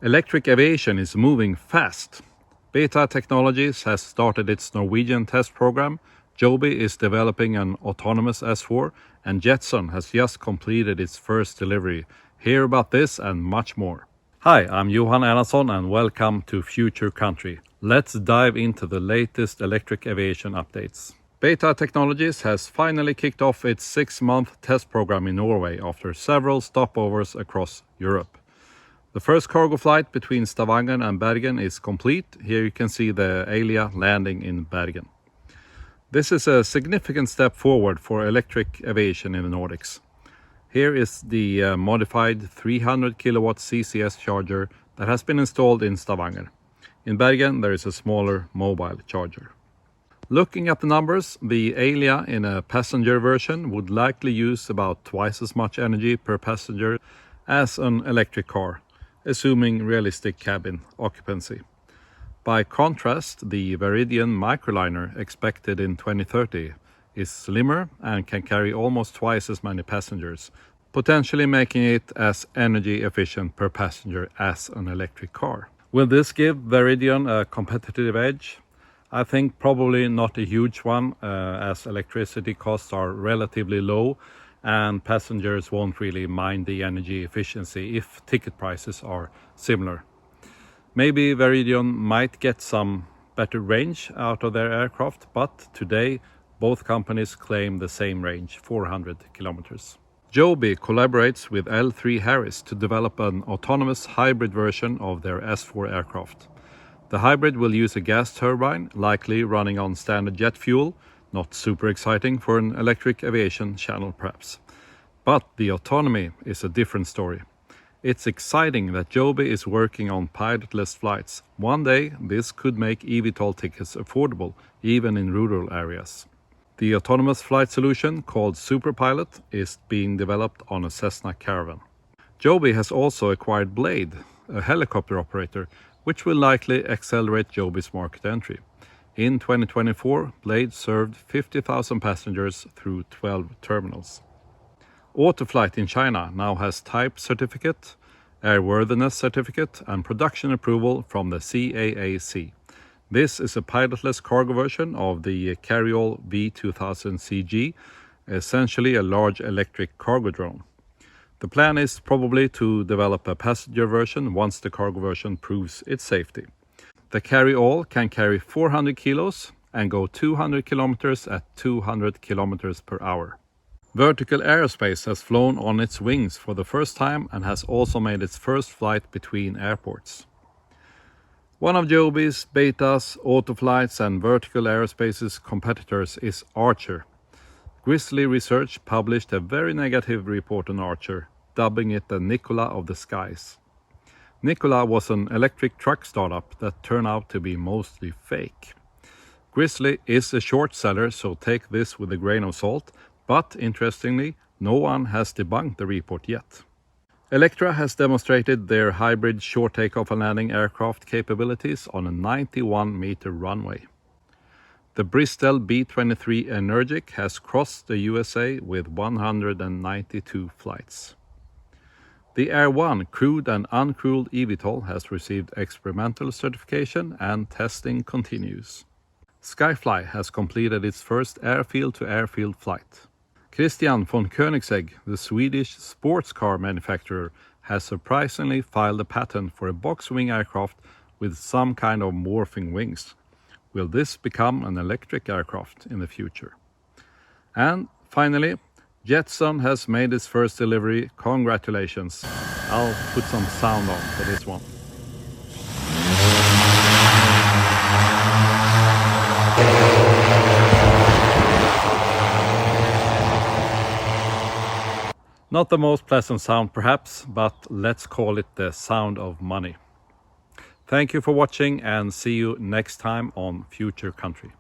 Electric aviation is moving fast. Beta Technologies has started its Norwegian test program, Joby is developing an autonomous S4, and Jetson has just completed its first delivery. Hear about this and much more. Hi, I'm Johan Erlandsson and welcome to Future Country. Let's dive into the latest electric aviation updates. Beta Technologies has finally kicked off its 6-month test program in Norway after several stopovers across Europe. The first cargo flight between Stavanger and Bergen is complete. Here you can see the Elia landing in Bergen. This is a significant step forward for electric aviation in the Nordics. Here is the modified 300 kilowatt CCS charger that has been installed in Stavanger. In Bergen there is a smaller mobile charger. Looking at the numbers, the Elia in a passenger version would likely use about twice as much energy per passenger as an electric car, assuming realistic cabin occupancy. By contrast, the Vaeridion microliner expected in 2030 is slimmer and can carry almost twice as many passengers, potentially making it as energy efficient per passenger as an electric car. Will this give Vaeridion a competitive edge? I think probably not a huge one, as electricity costs are relatively low and passengers won't really mind the energy efficiency if ticket prices are similar. Maybe Vaeridion might get some better range out of their aircraft, but today both companies claim the same range, 400 kilometers. Joby collaborates with L3 Harris to develop an autonomous hybrid version of their S4 aircraft. The hybrid will use a gas turbine, likely running on standard jet fuel. Not super exciting for an electric aviation channel perhaps. But the autonomy is a different story. It's exciting that Joby is working on pilotless flights. One day this could make eVTOL tickets affordable, even in rural areas. The autonomous flight solution, called Superpilot, is being developed on a Cessna Caravan. Joby has also acquired Blade, a helicopter operator, which will likely accelerate Joby's market entry. In 2024, Blade served 50,000 passengers through 12 terminals. Autoflight in China now has type certificate, airworthiness certificate and production approval from the CAAC. This is a pilotless cargo version of the Carryall V2000 CG, essentially a large electric cargo drone. The plan is probably to develop a passenger version once the cargo version proves its safety. The Carryall can carry 400 kilos and go 200 kilometers at 200 kilometers per hour. Vertical Aerospace has flown on its wings for the first time and has also made its first flight between airports. One of Joby's, Beta's, Autoflight's and Vertical Aerospace's competitors is Archer. Grizzly Research published a very negative report on Archer, dubbing it the Nikola of the skies. Nikola was an electric truck startup that turned out to be mostly fake. Grizzly is a short seller, so take this with a grain of salt, but interestingly, no one has debunked the report yet. Electra has demonstrated their hybrid short takeoff and landing aircraft capabilities on a 91-meter runway. The Bristol B-23 Energic has crossed the USA with 192 flights. The Air 1 crewed and uncrewed eVTOL has received experimental certification and testing continues. Skyfly has completed its first airfield-to-airfield flight. Christian von Koenigsegg, the Swedish sports car manufacturer, has surprisingly filed a patent for a box-wing aircraft with some kind of morphing wings. Will this become an electric aircraft in the future? And finally, Jetson has made its first delivery. Congratulations. I'll put some sound on for this one. Not the most pleasant sound perhaps, but let's call it the sound of money. Thank you for watching and see you next time on Future Country.